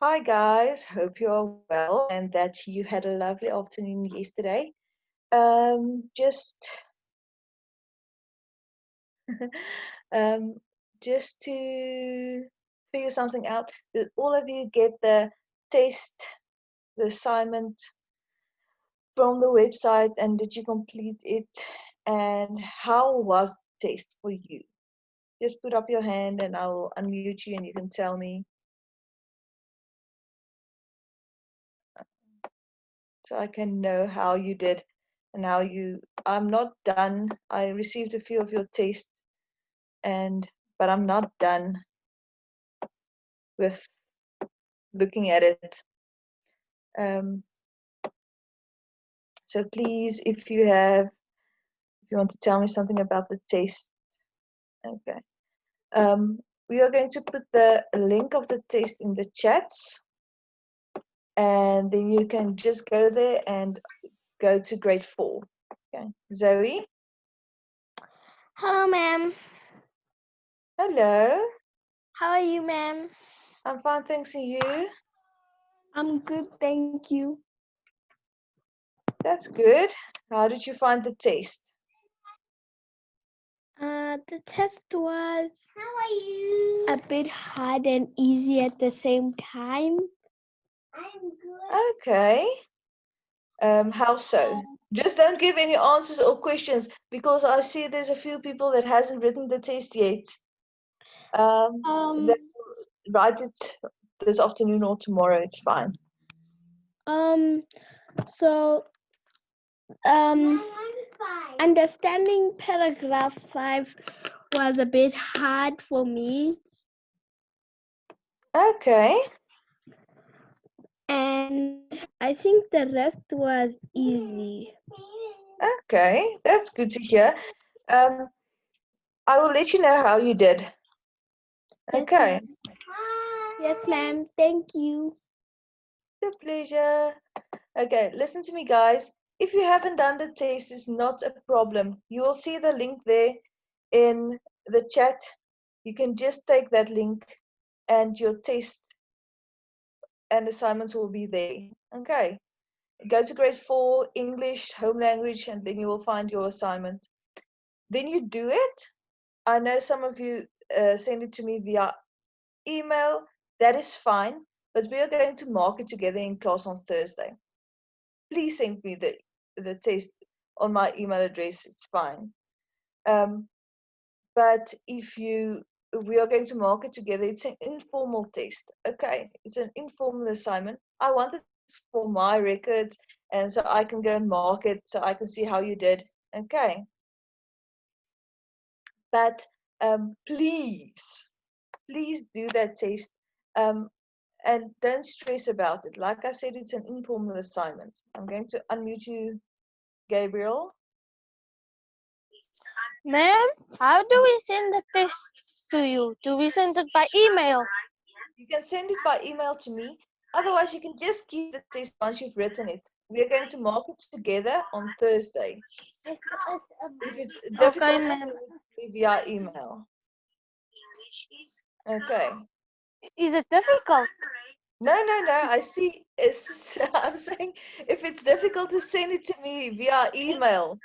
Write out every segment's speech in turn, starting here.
Hi guys, hope you are well and that you had a lovely afternoon yesterday. Just um, just to figure something out, did all of you get the test, the assignment from the website, and did you complete it? And how was the test for you? Just put up your hand and I'll unmute you and you can tell me so I can know how you did and how you. I'm not done. I received a few of your tests, but I'm not done with looking at it. Um, so please, if you want to tell me something about the test, okay. We are going to put the link of the test in the chats, and then you can just go there and go to grade 4. Okay, Zoe. Hello, ma'am. Hello. How are you, ma'am? I'm fine, thanks. And you? I'm good, thank you. That's good. How did you find the test? The test was a bit hard and easy at the same time. I'm good. Okay. How so? Just don't give any answers or questions because I see there's a few people that hasn't written the test yet. They write it this afternoon or tomorrow. It's fine. So, understanding paragraph 5 was a bit hard for me. Okay. And I think the rest was easy. Okay. That's good to hear. I will let you know how you did. Yes, Okay. ma'am. Yes, ma'am. Thank you. It's a pleasure. Okay, listen to me, guys. If you haven't done the test, it's not a problem. You will see the link there in the chat. You can just take that link and your test and assignments will be there. Okay. Go to grade 4, English, home language, and then you will find your assignment. Then you do it. I know some of you send it to me via email. That is fine. But we are going to mark it together in class on Thursday. Please send me the test on my email address. It's fine. But we are going to mark it together. It's an informal test. Okay, it's an informal assignment. I want it for my records, and so I can go and mark it, so I can see how you did. Okay. But please do that test. And don't stress about it. Like I said, it's an informal assignment. I'm going to unmute you, Gabriel. Ma'am, how do we send the test to you? Do we send it by email? You can send it by email to me. Otherwise, you can just keep the test once you've written it. We are going to mark it together on Thursday. If it's Okay, difficult to ma'am. send it to me via email. Okay. Is it difficult? No. I see. I'm saying if it's difficult to send it to me via email,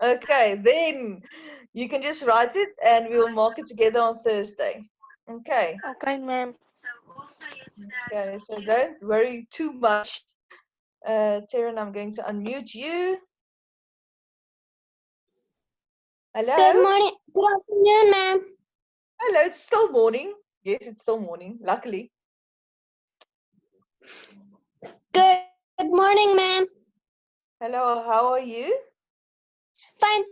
okay, then you can just write it and we will mark it together on Thursday. Okay. Okay, ma'am. Okay, so don't worry too much. Taryn, I'm going to unmute you. Good Hello? morning. Good afternoon, ma'am. Hello, it's still morning. Yes, it's still morning, luckily. Good morning, ma'am. Hello, how are you? Fine,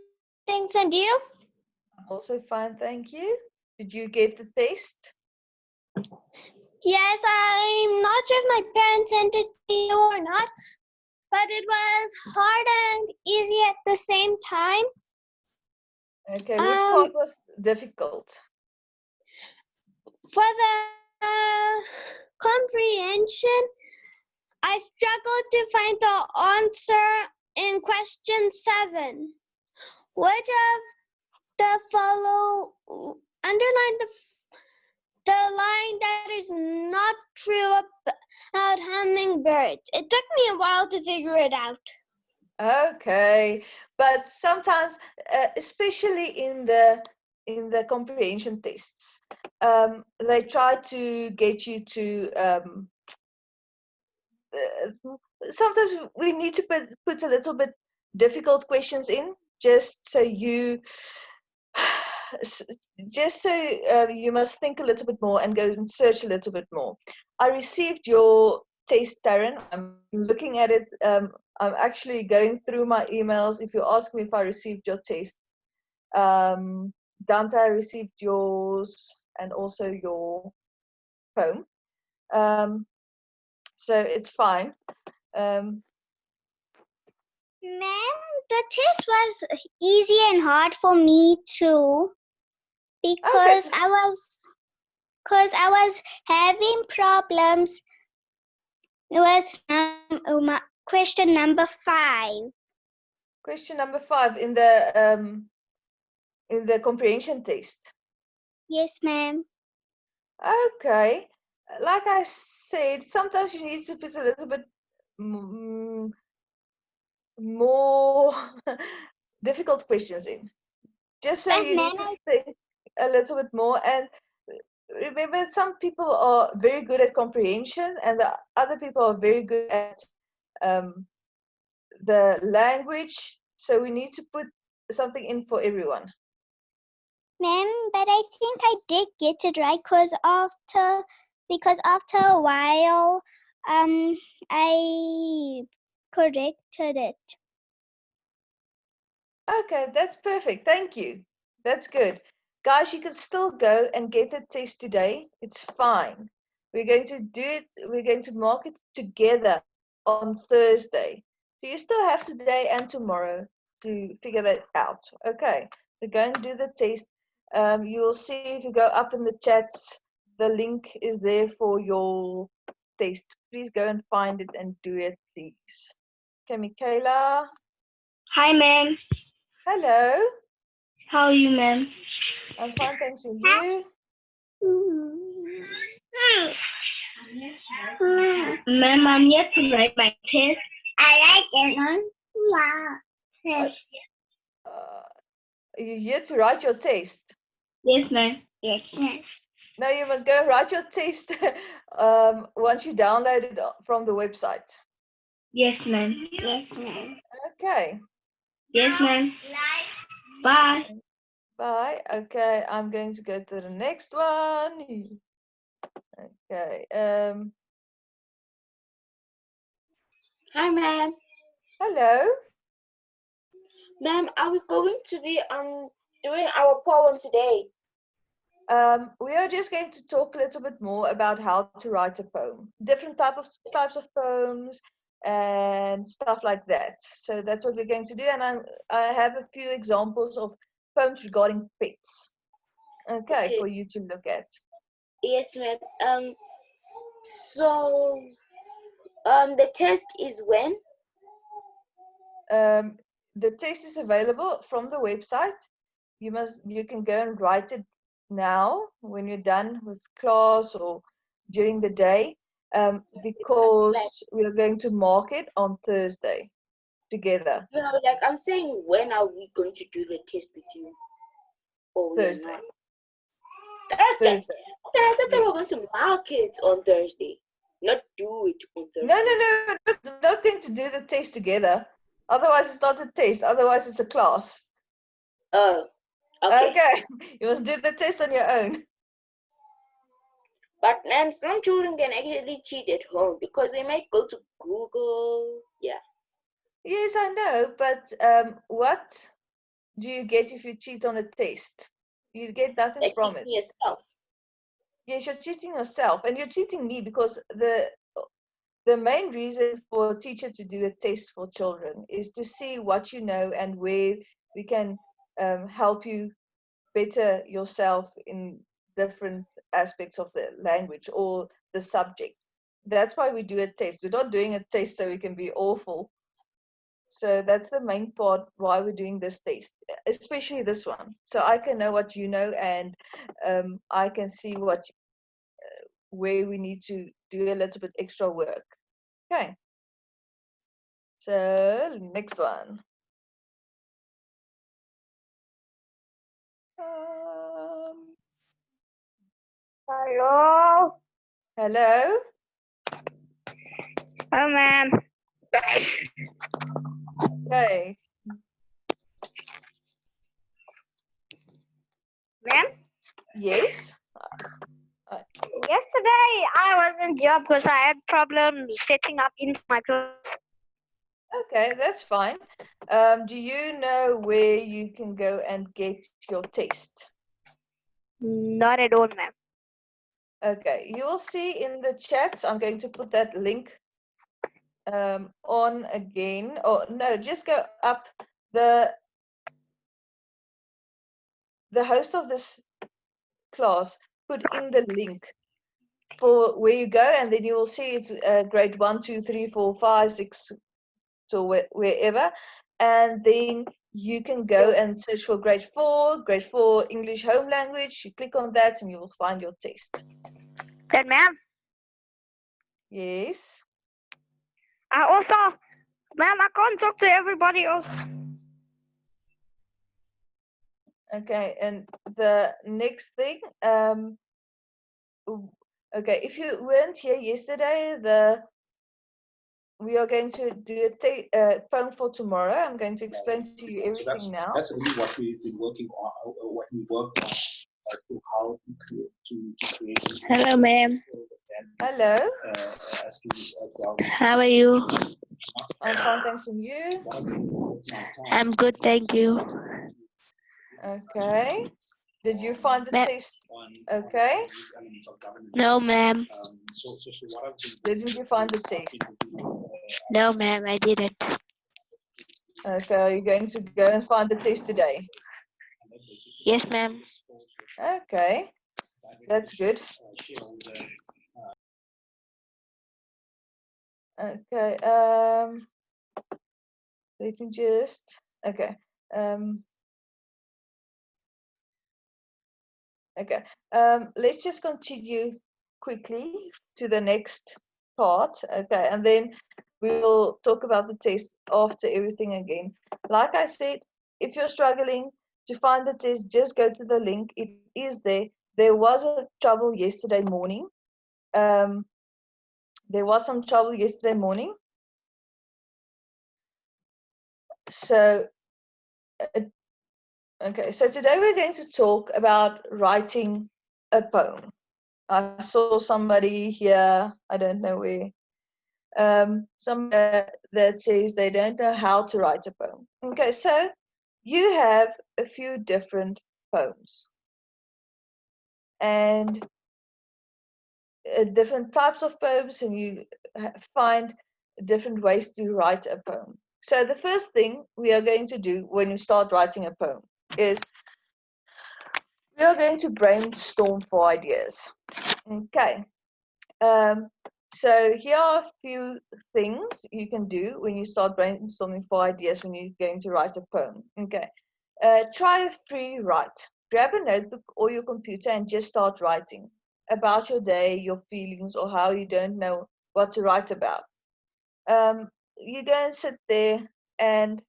thanks. And you? I'm also fine, thank you. Did you get the test? Yes, I'm not sure if my parents sent it to you or not, but it was hard and easy at the same time. Okay, which part was difficult? For the comprehension, I struggled to find the answer in question 7. Which of the follow underline The line that is not true about hummingbirds. It took me a while to figure it out. Okay, but sometimes, especially in the comprehension tests, they try to get you to. Sometimes we need to put a little bit difficult questions in, just so you just so you must think a little bit more and go and search a little bit more. I received your test, Taryn. I'm looking at it. I'm actually going through my emails. If you ask me if I received your test, Dante, I received yours and also your poem. So it's fine. Um, Ma'am, the test was easy and hard for me too because okay, I was having problems with question number 5. question number 5 in the comprehension test. Yes, ma'am. Okay, like I said, sometimes you need to put a little bit more difficult questions in, just so But you need ma'am, to think a little bit more. And remember, some people are very good at comprehension, and the other people are very good at um, the language. So we need to put something in for everyone. but I think I did get it right because after a while, I corrected it. Okay, that's perfect. Thank you. That's good. Guys, you can still go and get the test today. It's fine. We're going to do it, we're going to mark it together on Thursday. So you still have today and tomorrow to figure that out. Okay, so go and do the test. You will see if you go up in the chats, the link is there for your test. Please go and find it and do it, please. Okay, Michaela. Hi, ma'am. Hello. How are you, ma'am? I'm fine, thanks. And you? Ma'am, I'm yet to write my test. I like it, ma'am. Wow. You're here to write your test. Yes, ma'am. Yes, ma'am. No, you must go write your test once you download it from the website. Yes, ma'am. Yes, ma'am. Okay. Yes, ma'am. Bye. Bye. Okay, I'm going to go to the next one. Okay. Hi, ma'am. Hello. Ma'am, are we going to be doing our poem today? We are just going to talk a little bit more about how to write a poem, different types of poems, and stuff like that. So that's what we're going to do, and I have a few examples of poems regarding pets. Okay, for you to look at. Yes, ma'am. So the test is when? The test is available from the website. You can go and write it now when you're done with class or during the day, because we are going to mark it on Thursday together. No, like I'm saying, when are we going to do the test with you? Or we are Thursday. not? Thursday. Thursday. Okay, I thought they were going to mark it on Thursday, not do it on Thursday. No. We're not going to do the test together. Otherwise, it's not a test. Otherwise, it's a class. Oh, okay. Okay. You must do the test on your own. But ma'am, some children can actually cheat at home because they might go to Google. Yeah. Yes, I know. But what do you get if you cheat on a test? You get nothing Like from it. cheating yourself. Yes, you're cheating yourself, and you're cheating me, because the main reason for a teacher to do a test for children is to see what you know and where we can help you better yourself in different aspects of the language or the subject. That's why we do a test. We're not doing a test so we can be awful. So that's the main part why we're doing this test, especially this one. So I can know what you know, and I can see what where we need to do a little bit extra work. Okay. So next one. Hello. Hello. Oh, ma'am. Okay. Ma'am? Yes. Yesterday I was in job because I had problems setting up into my class. Okay, that's fine. Do you know where you can go and get your test? Not at all, ma'am. Okay, you will see in the chats, I'm going to put that link on again. Or no, just go up. The host of this class put in the link for where you go, and then you will see it's grade 1, 2, 3, 4, 5, 6, so wherever. And then you can go and search for grade 4 English home language. You click on that and you will find your test. Then, ma'am, Yes. I also, ma'am, I can't talk to everybody else. Okay, and the next thing, okay, if you weren't here yesterday, we are going to do a poem for tomorrow. I'm going to explain to you everything now. That's really what we've been working on, what we worked on, to how to create. Hello, ma'am. Hello. As well. How are you? I'm fine, thanks. And you? I'm good, thank you. Okay. Did you find the Ma'am. test? Okay. No, ma'am. Didn't you find the test? No, ma'am, I didn't. Okay, are you going to go and find the test today? Yes, ma'am. Okay, that's good. Okay, let me just, okay. Okay, let's just continue quickly to the next part. Okay, and then we'll talk about the test after everything again. Like I said, if you're struggling to find the test, just go to the link. It is there. There was a trouble yesterday morning. There was some trouble yesterday morning. So, okay, so today we're going to talk about writing a poem. I saw somebody here, I don't know where, that says they don't know how to write a poem. Okay, so you have a few different poems and different types of poems, and you find different ways to write a poem. So the first thing we are going to do when you start writing a poem is we are going to brainstorm for ideas. Okay. So here are a few things you can do when you start brainstorming for ideas when you're going to write a poem. Okay. Try a free write. Grab a notebook or your computer and just start writing about your day, your feelings, or how you don't know what to write about. You go and sit there and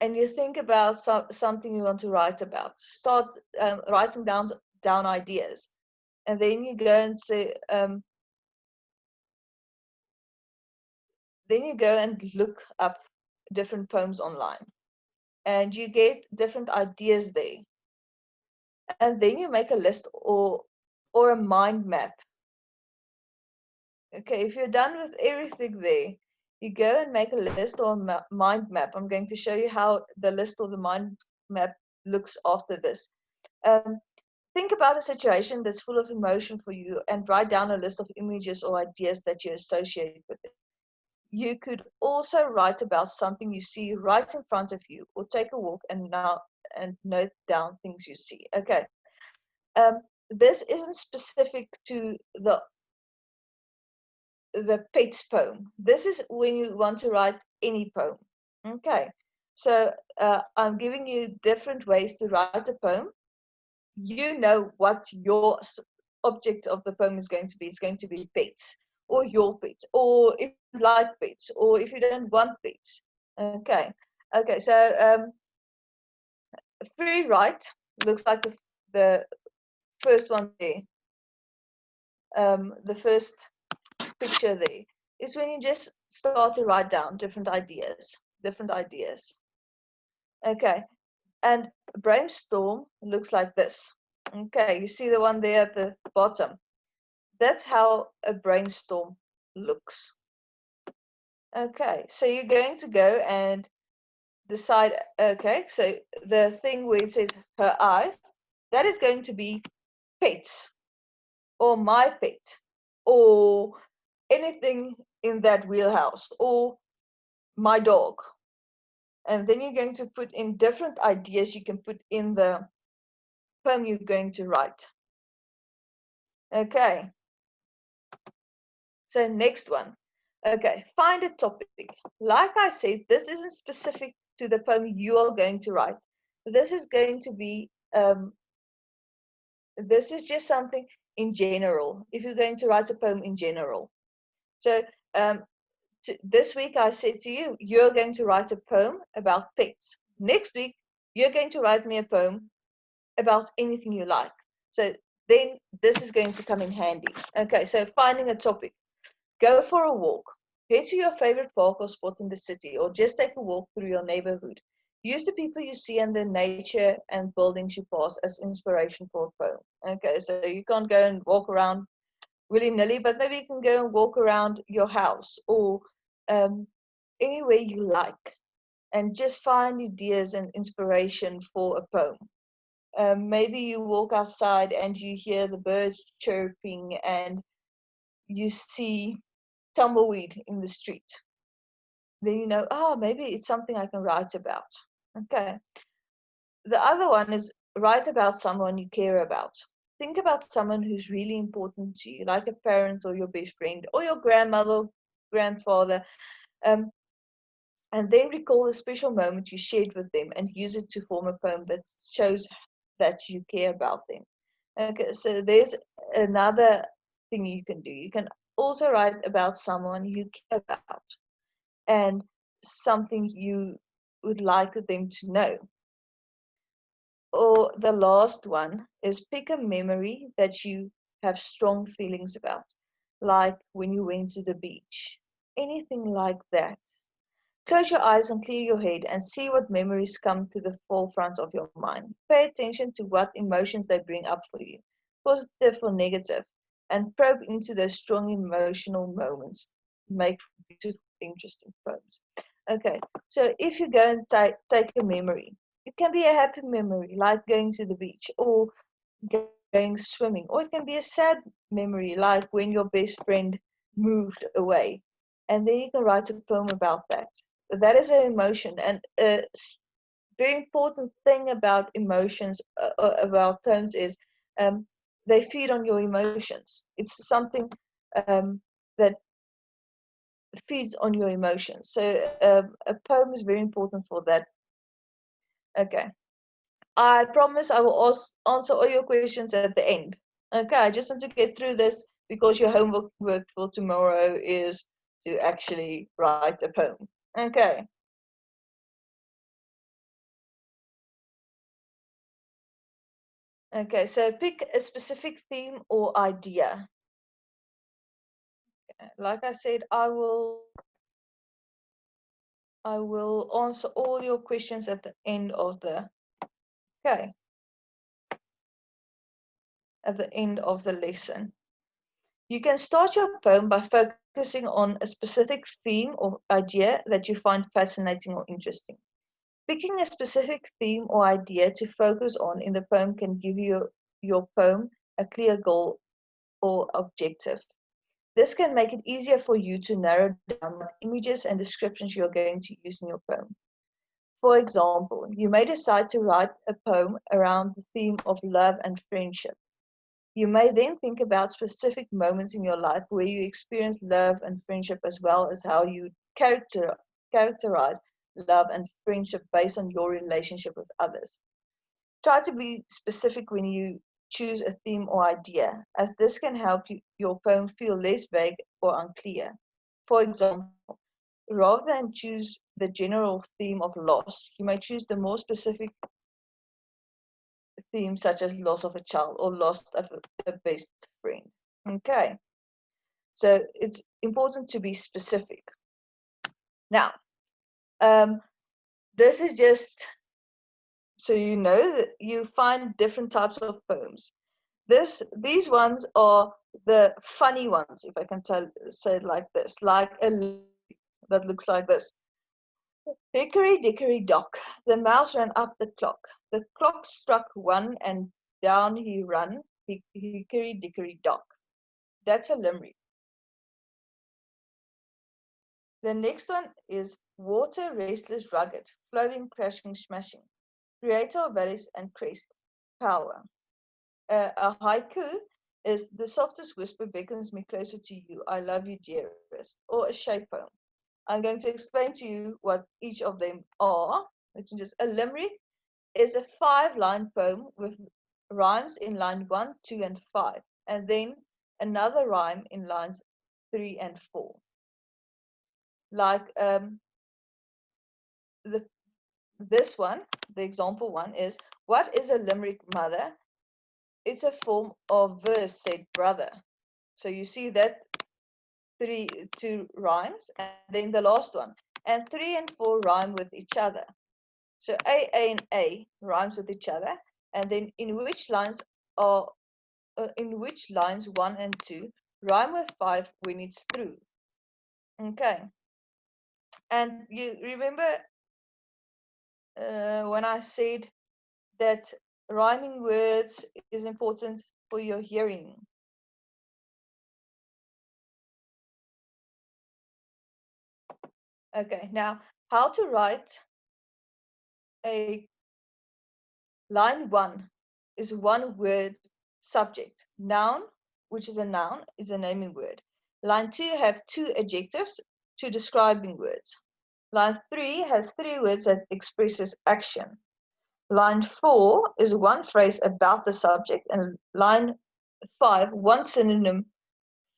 you think about something you want to write about. Start writing down ideas, and then you go and say. Then you go and look up different poems online, and you get different ideas there. And then you make a list or a mind map. Okay, if you're done with everything there, you go and make a list or a mind map. I'm going to show you how the list or the mind map looks after this. Think about a situation that's full of emotion for you and write down a list of images or ideas that you associate with it. You could also write about something you see right in front of you, or take a walk and note down things you see. Okay. This isn't specific to the pets poem. This is when you want to write any poem. Okay. So I'm giving you different ways to write a poem. You know what your object of the poem is going to be. It's going to be pets, or your pets, or if you like pets, or if you don't want pets. Okay. Okay. So free write looks like the first one there. The first picture there is when you just start to write down different ideas. Okay. And brainstorm looks like this. Okay, you see the one there at the bottom. That's how a brainstorm looks. Okay, so you're going to go and decide, okay, so the thing where it says her eyes, that is going to be pets, or my pet, or anything in that wheelhouse, or my dog. And then you're going to put in different ideas you can put in the poem you're going to write. Okay. So next one. Okay, find a topic. Like I said, this isn't specific to the poem you are going to write. This is going to be, this is just something in general, if you're going to write a poem in general. So this week I said to you, you're going to write a poem about pets. Next week, you're going to write me a poem about anything you like. So then this is going to come in handy. Okay, so finding a topic. Go for a walk. Head to your favorite park or spot in the city, or just take a walk through your neighborhood. Use the people you see and the nature and buildings you pass as inspiration for a poem. Okay, so you can't go and walk around willy-nilly, but maybe you can go and walk around your house or anywhere you like, and just find ideas and inspiration for a poem. Maybe you walk outside and you hear the birds chirping and you see tumbleweed in the street. Then you know, oh, maybe it's something I can write about. Okay. The other one is write about someone you care about. Think about someone who's really important to you, like a parent or your best friend or your grandmother, grandfather. And then recall a special moment you shared with them and use it to form a poem that shows that you care about them. Okay, so there's another thing you can do. You can also write about someone you care about and something you would like them to know. Or the last one is pick a memory that you have strong feelings about, like when you went to the beach, anything like that. Close your eyes and clear your head and see what memories come to the forefront of your mind. Pay attention to what emotions they bring up for you, positive or negative, and probe into those strong emotional moments. Make beautiful, interesting poems. Okay, so if you go and take a memory, it can be a happy memory, like going to the beach or going swimming, or it can be a sad memory, like when your best friend moved away. And then you can write a poem about that. That is an emotion, and a very important thing about emotions, about poems, is they feed on your emotions. It's something that feeds on your emotions. So a poem is very important for that. Okay, I promise I will answer all your questions at the end. Okay, I just want to get through this because your homework for tomorrow is to actually write a poem. Okay. Okay, so pick a specific theme or idea. Like I said, I will answer all your questions at the end of the lesson. You can start your poem by focusing on a specific theme or idea that you find fascinating or interesting. Picking a specific theme or idea to focus on in the poem can give your poem a clear goal or objective. This can make it easier for you to narrow down what images and descriptions you're going to use in your poem. For example, you may decide to write a poem around the theme of love and friendship. You may then think about specific moments in your life where you experience love and friendship, as well as how you characterize love and friendship based on your relationship with others. Try to be specific when you choose a theme or idea, as this can help your poem feel less vague or unclear. For example, rather than choose the general theme of loss, you may choose the more specific theme, such as loss of a child or loss of a best friend. Okay, so it's important to be specific. Now, this is just so you know that you find different types of poems. These ones are the funny ones, if I can say it like this, like a that looks like this. Hickory dickory dock, the mouse ran up the clock. The clock struck one and down he run, hickory dickory dock. That's a limerick. The next one is water, restless, rugged, flowing, crashing, smashing. Creator of valleys and crest, power. A haiku is the softest whisper beckons me closer to you. I love you, dearest. Or a shape poem. I'm going to explain to you what each of them are. A limerick is a 5-line poem with rhymes in line 1, 2, and 5, and then another rhyme in lines 3 and 4. Like this one, the example one is, what is a limerick, mother? It's a form of verse, said brother. So you see that 2 rhymes, and then the last one. And 3 and 4 rhyme with each other. So A, and A rhymes with each other. And then in which lines 1 and 2 rhyme with 5 when it's through. Okay. And you remember when I said that rhyming words is important for your hearing. Okay, now how to write a line 1 is one word subject. Noun, which is a noun, is a naming word. Line 2 have 2 adjectives, 2 describing words. Line 3 has 3 words that expresses action. Line 4 is one phrase about the subject, and line 5, one synonym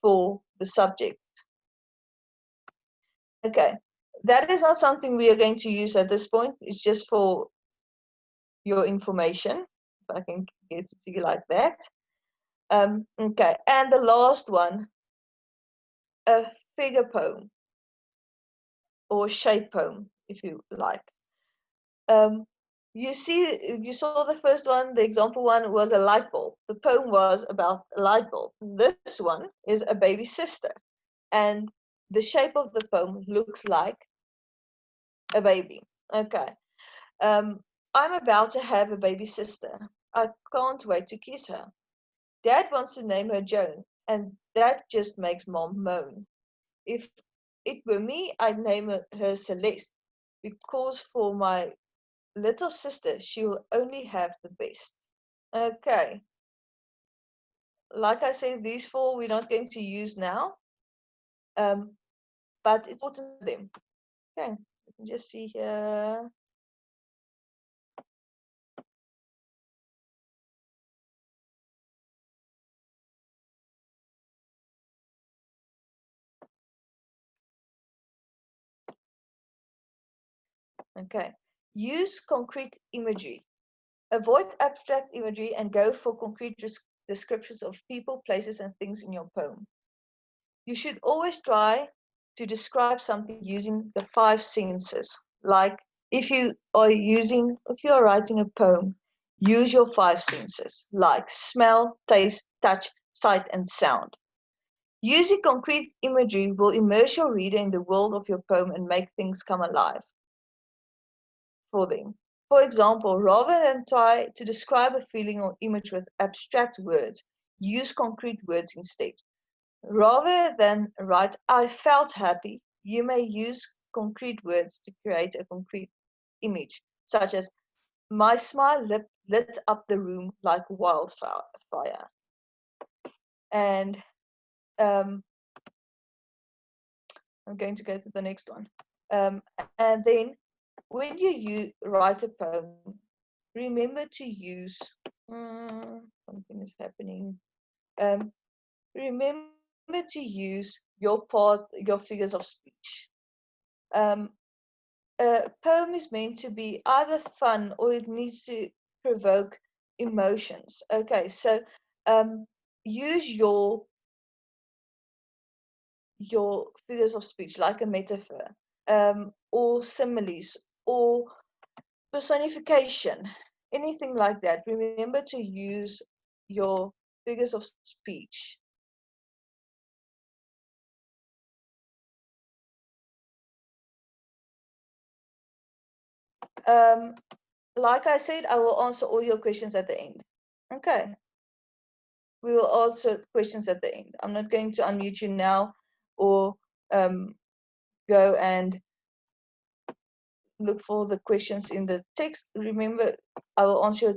for the subject. Okay, that is not something we are going to use at this point. It's just for your information, if I can get it to you like that. Okay, and the last one, a figure poem or shape poem, if you like. You saw the first one, the example one was a light bulb. The poem was about a light bulb. This one is a baby sister, and the shape of the poem looks like a baby. Okay. I'm about to have a baby sister. I can't wait to kiss her. Dad wants to name her Joan, and that just makes Mom moan. If it were me, I'd name her Celeste, because for my little sister, she will only have the best. Okay. Like I said, these 4 we're not going to use now, but it's important for them. Okay, you can just see here. Okay, use concrete imagery. Avoid abstract imagery and go for concrete descriptions of people, places, and things in your poem. You should always try to describe something using the 5 senses. Like if you are writing a poem, use your 5 senses, like smell, taste, touch, sight, and sound. Using concrete imagery will immerse your reader in the world of your poem and make things come alive for them. For example, rather than try to describe a feeling or image with abstract words, use concrete words instead. Rather than write, I felt happy, you may use concrete words to create a concrete image, such as, my smile lit up the room like wildfire. And I'm going to go to the next one. And then when you write a poem, remember to use Something is happening. Remember to use your figures of speech. A poem is meant to be either fun or it needs to provoke emotions. Okay, so use your figures of speech like a metaphor, or similes, or personification, anything like that. Remember to use your figures of speech. Like I said, I will answer all your questions at the end. Okay. We will answer questions at the end. I'm not going to unmute you now or go and look for the questions in the text. Remember, I will answer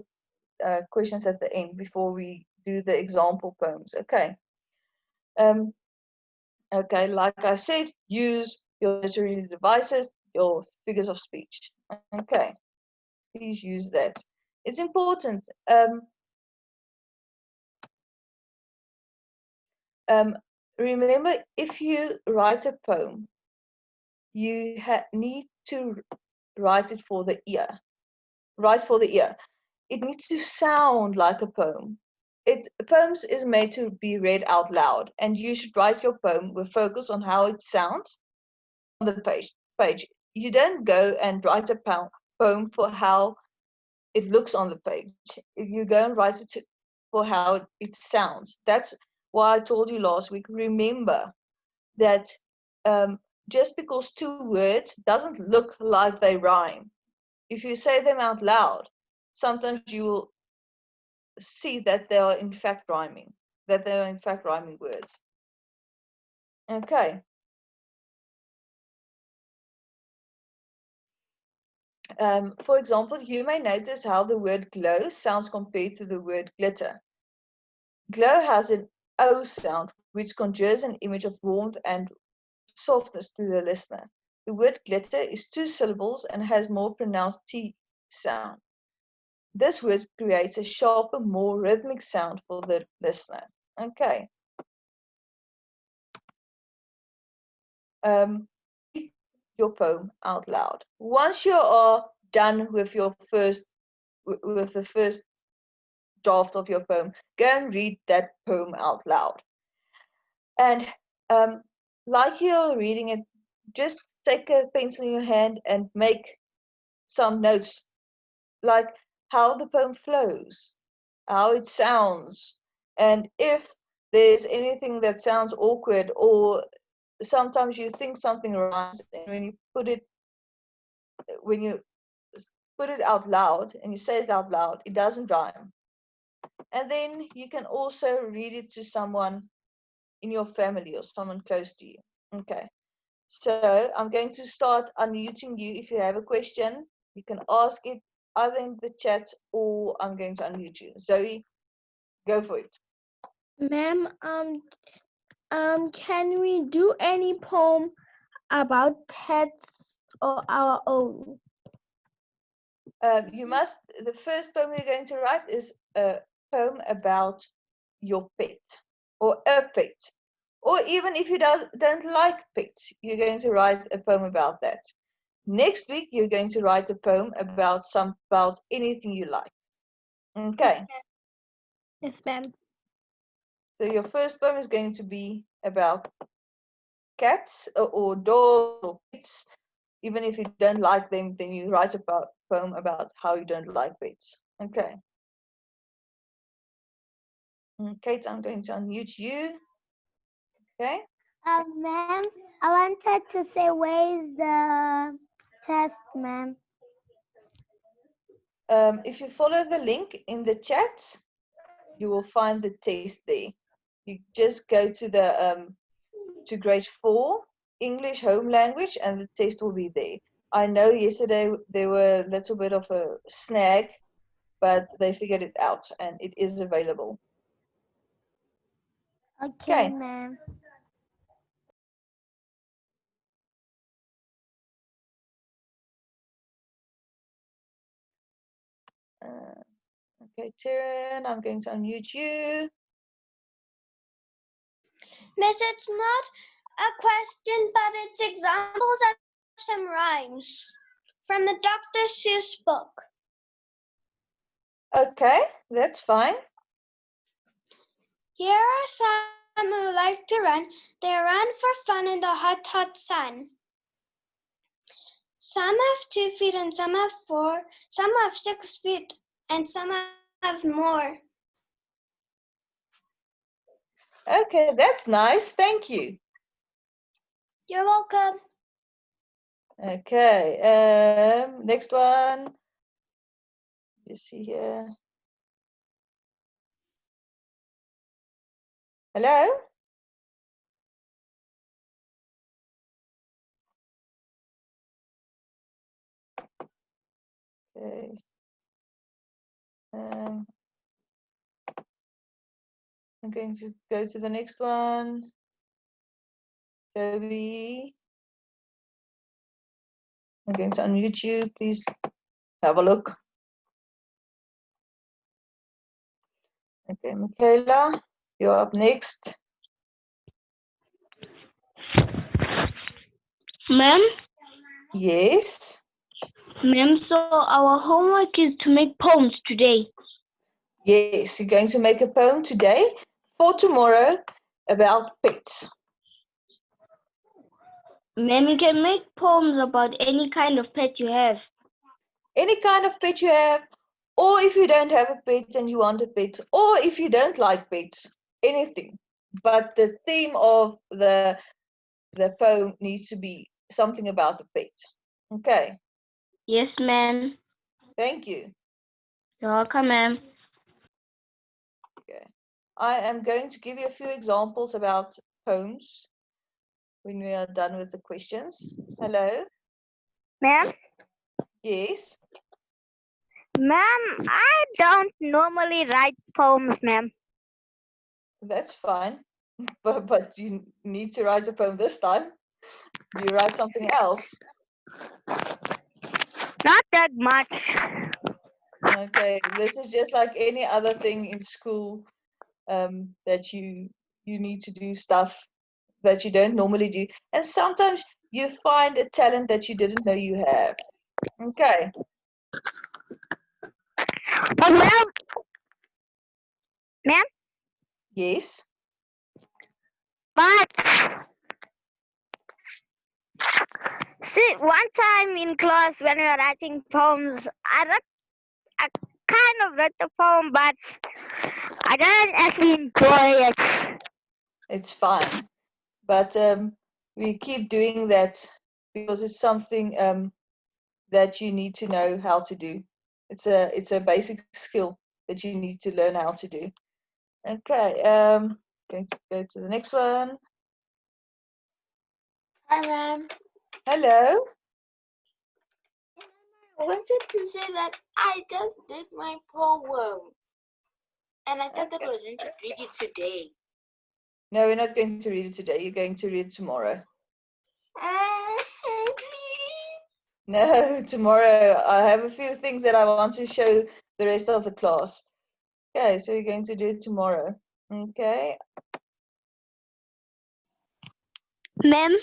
questions at the end before we do the example poems. Okay. Okay, like I said, use your literary devices, your figures of speech. Okay, please use that. It's important. Remember, if you write a poem, you need to write it for the ear. Write for the ear. It needs to sound like a poem. Poems is made to be read out loud, and you should write your poem with focus on how it sounds on the page. You don't go and write a poem for how it looks on the page. You go and write it for how it sounds. That's why I told you last week. Remember that just because two words doesn't look like they rhyme. If you say them out loud, sometimes you will see that they are in fact rhyming, words. Okay. For example, you may notice how the word glow sounds compared to the word glitter. Glow has an O sound, which conjures an image of warmth and softness to the listener. The word glitter is 2 syllables and has more pronounced T sound. This word creates a sharper, more rhythmic sound for the listener. Okay. Your poem out loud. Once you are done with the first draft of your poem, go and read that poem out loud. And like you're reading it, just take a pencil in your hand and make some notes, like how the poem flows, how it sounds, and if there's anything that sounds awkward, or sometimes you think something rhymes, and when you put it out loud and you say it out loud, it doesn't rhyme. And then you can also read it to someone in your family or someone close to you. Okay. So I'm going to start unmuting you. If you have a question, you can ask it either in the chat or I'm going to unmute you. Zoe, go for it. Ma'am, can we do any poem about pets or our own? The first poem you're going to write is a poem about your pet or a pet. Or even if you don't like pets, you're going to write a poem about that. Next week, you're going to write a poem about anything you like. Okay. Yes, ma'am. So your first poem is going to be about cats or dogs or pets. Even if you don't like them, then you write a poem about how you don't like pets. Okay. Kate, I'm going to unmute you. Okay. Ma'am, I wanted to say, where is the test, ma'am? If you follow the link in the chat, you will find the test there. You just go to the to grade 4 English home language and the test will be there. I know yesterday there were a little bit of a snag, but they figured it out and it is available. Okay, ma'am. Okay, Tyrion, I'm going to unmute you. Miss, it's not a question, but it's examples of some rhymes from the Dr. Seuss book. Okay, that's fine. Here are some who like to run. They run for fun in the hot, hot sun. Some have 2 feet and some have 4. Some have 6 feet and some have more. Okay, that's nice. Thank you. You're welcome. Okay, next one. You see here. Hello? Okay. I'm going to go to the next one. Toby. I'm going to unmute you. Please have a look. Okay, Michaela, you're up next. Ma'am? Yes. Ma'am, so our homework is to make poems today. Yes, you're going to make a poem today for tomorrow about pets. Ma'am, you can make poems about any kind of pet you have. Any kind of pet you have, or if you don't have a pet and you want a pet, or if you don't like pets, anything. But the theme of the poem needs to be something about the pet. Okay, Yes, ma'am. thank you. You're welcome, ma'am. Okay, I am going to give you a few examples about poems when we are done with the questions. Hello? Ma'am, Yes? ma'am, I don't normally write poems, ma'am. That's fine. But you need to write a poem this time. You write something else. Not that much. Okay, this is just like any other thing in school, that you need to do stuff that you don't normally do, and sometimes you find a talent that you didn't know you have. Okay. But ma'am, Yes. but see, one time in class when we were writing poems, I kind of read the poem, but I didn't actually enjoy it. It's fine, but we keep doing that because it's something that you need to know how to do. It's a basic skill that you need to learn how to do. Okay, going to go to the next one. Hi, ma'am. Hello. I wanted to say that I just did my poem. And I thought that we were going to read it today. No, we're not going to read it today. You're going to read it tomorrow. Please. No, tomorrow I have a few things that I want to show the rest of the class. Okay, so you're going to do it tomorrow. Okay. Ma'am,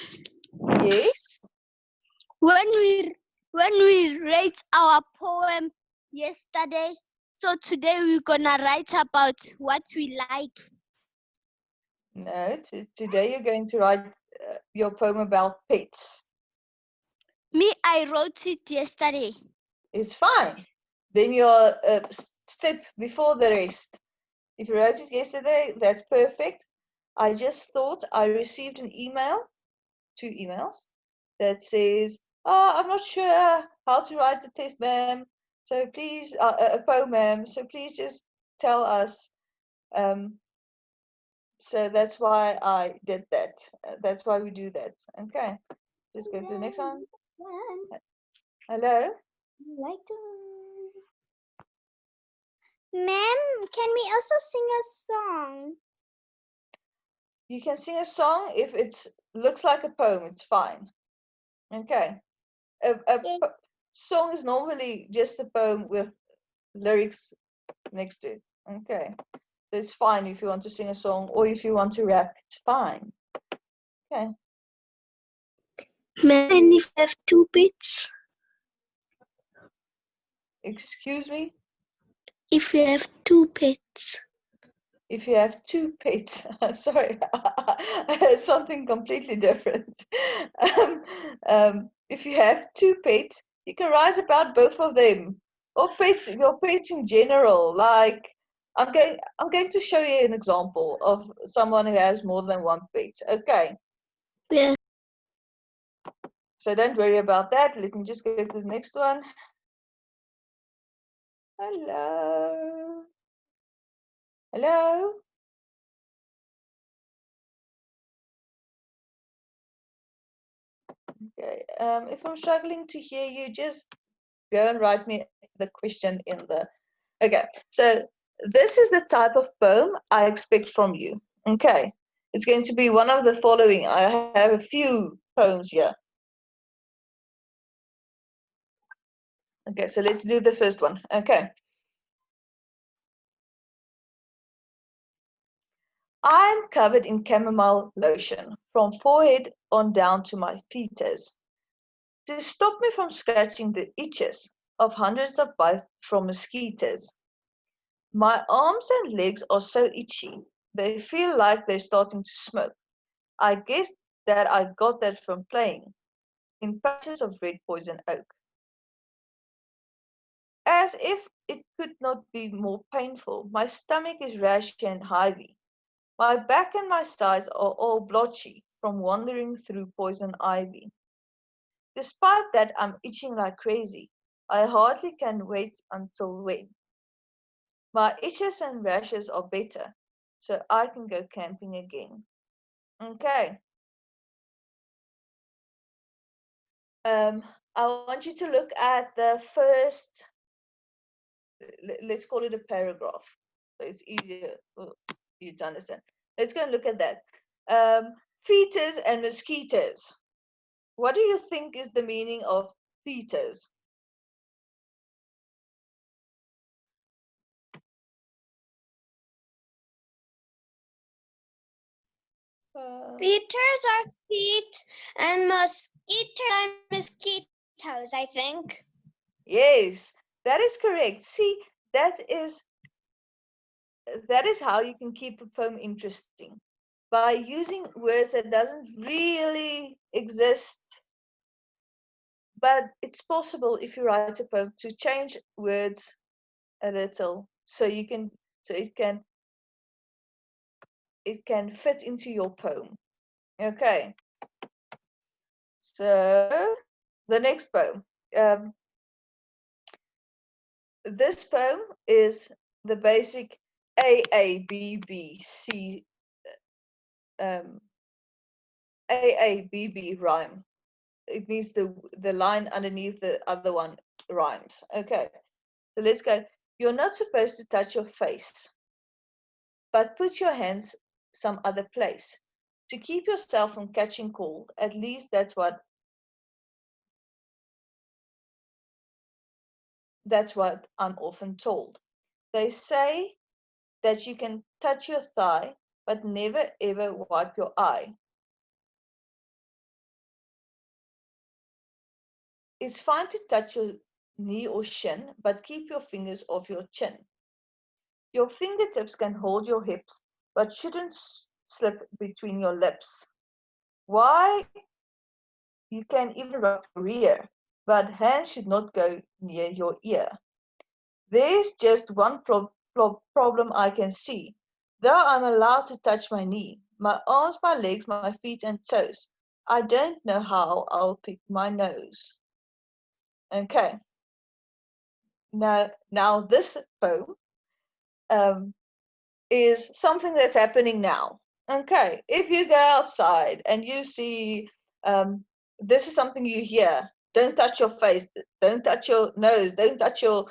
Yes. when we write our poem yesterday, so today we're gonna write about what we like. No, today you're going to write your poem about pets. Me, I wrote it yesterday. It's fine. Then you're step before the rest. If you wrote it yesterday, that's perfect. I just thought I received an email, 2 emails, that says, "Oh, I'm not sure how to write a test, ma'am. So please, a poem, ma'am. So please just tell us." So that's why I did that. That's why we do that. Okay. Just go to the next one. Hello. Ma'am, can we also sing a song? You can sing a song if it looks like a poem. It's fine. Okay. A song is normally just a poem with lyrics next to it. Okay. So it's fine if you want to sing a song or if you want to rap, it's fine. Okay. Man, if you have 2 pets, Excuse me? if you have 2 pets, If you have 2 pets, sorry, something completely different. If you have 2 pets, you can write about both of them, or pets, your pets in general. Like I'm going to show you an example of someone who has more than 1 pet. Okay, yeah, so don't worry about that. Let me just go to the next one. Hello, hello. Okay, if I'm struggling to hear you, just go and write me the question in the. Okay, so this is the type of poem I expect from you. Okay, it's going to be one of the following. I have a few poems here. Okay, so let's do the first one. Okay. I'm covered in chamomile lotion from forehead on down to my fetus. To stop me from scratching the itches of hundreds of bites from mosquitoes. My arms and legs are so itchy, they feel like they're starting to smoke. I guess that I got that from playing in patches of red poison oak. As if it could not be more painful, my stomach is rashy and heavy. My back and my sides are all blotchy from wandering through poison ivy. Despite that, I'm itching like crazy. I hardly can wait until when. My itches and rashes are better, so I can go camping again. Okay. I want you to look at the first, let's call it a paragraph, so it's easier for you to understand. Let's go and look at that. Fetus and mosquitoes. What do you think is the meaning of fetus? Beetles are feet and mosquitoes are mosquitoes, I think. Yes, that is correct. See, that is how you can keep a poem interesting, by using words that doesn't really exist, but it's possible if you write a poem to change words a little so you can so it can fit into your poem. Okay, so the next poem, this poem is the basic AABBC AABB rhyme. It means the line underneath the other one rhymes. Okay, so let's go. You're not supposed to touch your face, but put your hands some other place to keep yourself from catching cold. At least that's what I'm often told. They say that you can touch your thigh, but never ever wipe your eye. It's fine to touch your knee or shin, but keep your fingers off your chin. Your fingertips can hold your hips, but shouldn't slip between your lips. Why? You can even rub your rear, but hands should not go near your ear. There's just one problem I can see. Though I'm allowed to touch my knee, my arms, my legs, my feet and toes, I don't know how I'll pick my nose. Okay. Now this poem is something that's happening now. Okay, if you go outside and you see, this is something you hear. Don't touch your face. Don't touch your nose. Don't touch your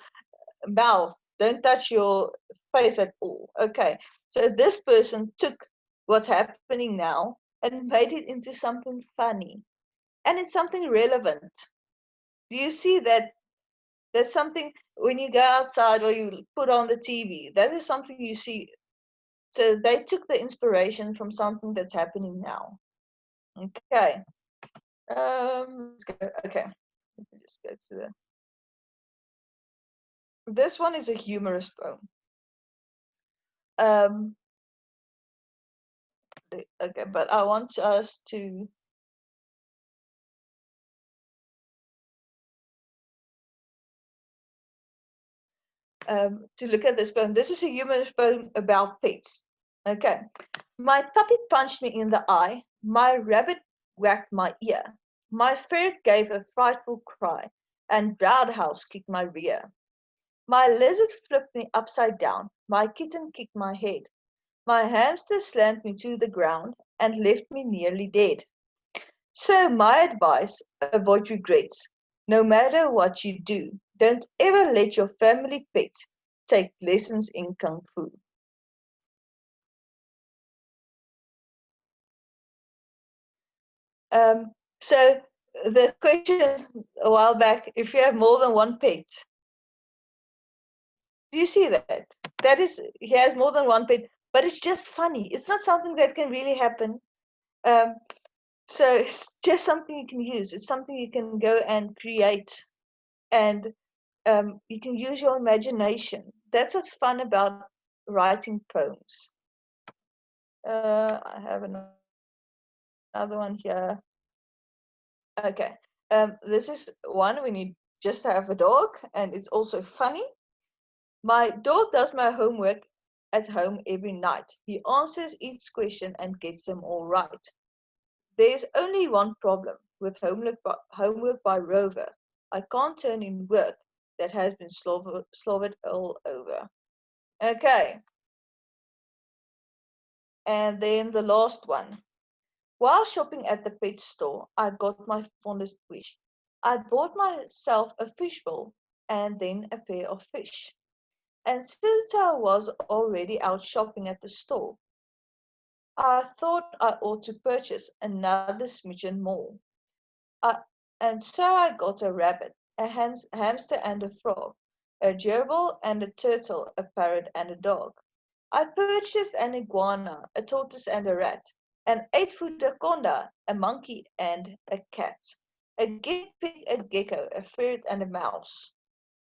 mouth. Don't touch your face at all. Okay, so this person took what's happening now and made it into something funny, and it's something relevant. Do you see that? That's something when you go outside or you put on the TV, that is something you see. So they took the inspiration from something that's happening now. Okay. Let's go. Okay. Let me just go to the. This one is a humorous poem. Okay, but I want us to look at this poem. This is a humorous poem about pets. Okay. My puppy punched me in the eye. My rabbit whacked my ear. My ferret gave a frightful cry, and Roundhouse kicked my rear. My lizard flipped me upside down. My kitten kicked my head. My hamster slammed me to the ground and left me nearly dead. So my advice, avoid regrets. No matter what you do, don't ever let your family pet take lessons in Kung Fu. So the question a while back, if you have more than one pet, do you see that? That is, he has more than one pet, but it's just funny. It's not something that can really happen. So it's just something you can use. It's something you can go and create, and you can use your imagination. That's what's fun about writing poems. I have another one here. Okay, this is one when you just have a dog, and it's also funny. My dog does my homework at home every night. He answers each question and gets them all right. There's only one problem with homework by Rover. I can't turn in work that has been slobbered all over. Okay. And then the last one. While shopping at the pet store, I got my fondest wish. I bought myself a fishbowl and then a pair of fish. And since I was already out shopping at the store, I thought I ought to purchase another smidgen more. And so I got a rabbit, a hamster and a frog, a gerbil and a turtle, a parrot and a dog. I purchased an iguana, a tortoise and a rat, an 8-foot conda, a monkey and a cat, a guinea pig, a gecko, a ferret and a mouse,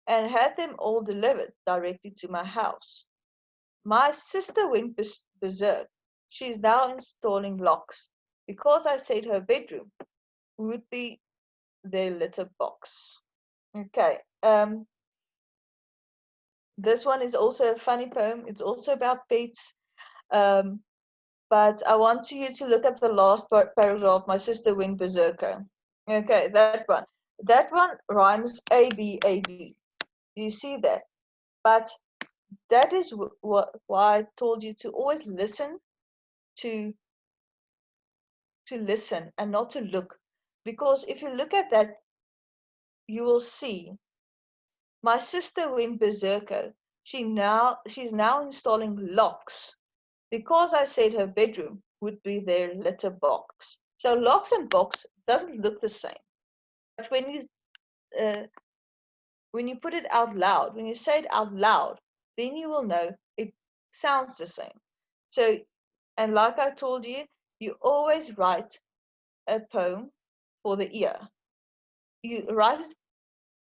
and had them all delivered directly to my house. My sister went berserk. She's now installing locks because I said her bedroom would be their litter box. Okay. This one is also a funny poem. It's also about pets. But I want you to look at the last paragraph. My sister went berserker. Okay, that one. That one rhymes A, B, A, B. You see that? But that is why I told you to always listen to listen and not to look. Because if you look at that, you will see my sister went berserker. She's now installing locks because I said her bedroom would be their litter box. So locks and box doesn't look the same. But when you put it out loud, when you say it out loud, then you will know it sounds the same. So, and like I told you, you always write a poem for the ear. You write it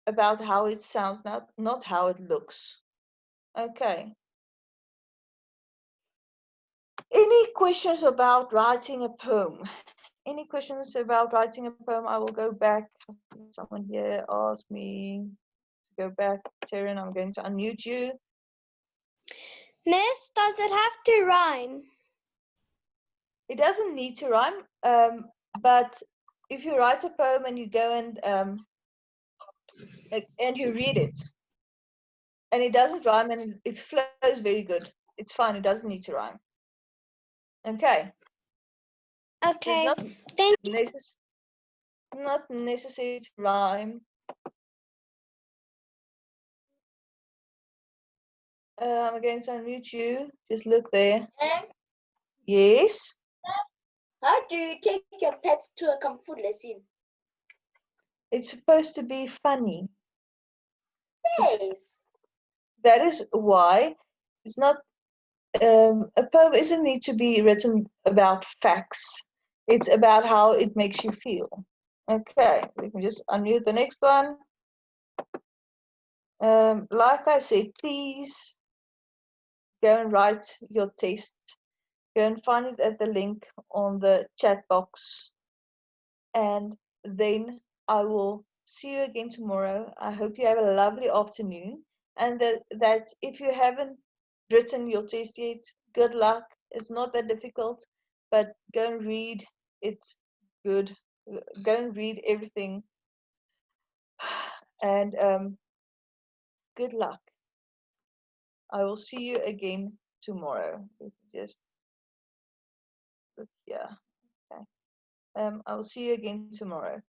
about how it sounds, not how it looks. Okay. Any questions about writing a poem? Any questions about writing a poem? I will go back. Someone here asked me to go back. Taryn, I'm going to unmute you. Miss, does it have to rhyme? It doesn't need to rhyme, but if you write a poem and you go and you read it, and it doesn't rhyme and it flows very good, it's fine. It doesn't need to rhyme. Okay. Okay. It's not necessary to rhyme. I'm going to unmute you. Just look there. Yes. How do you take your pets to a Kung Fu lesson? It's supposed to be funny. Yes. That is why it's not a poem isn't need to be written about facts. It's about how it makes you feel. Okay, let me just unmute the next one. Like I said, please go and write your test. Go and find it at the link on the chat box. And then I will see you again tomorrow. I hope you have a lovely afternoon. And that if you haven't written your test yet, good luck. It's not that difficult, but go and read it good. Go and read everything. And good luck. I will see you again tomorrow. Just look here. Okay. I will see you again tomorrow.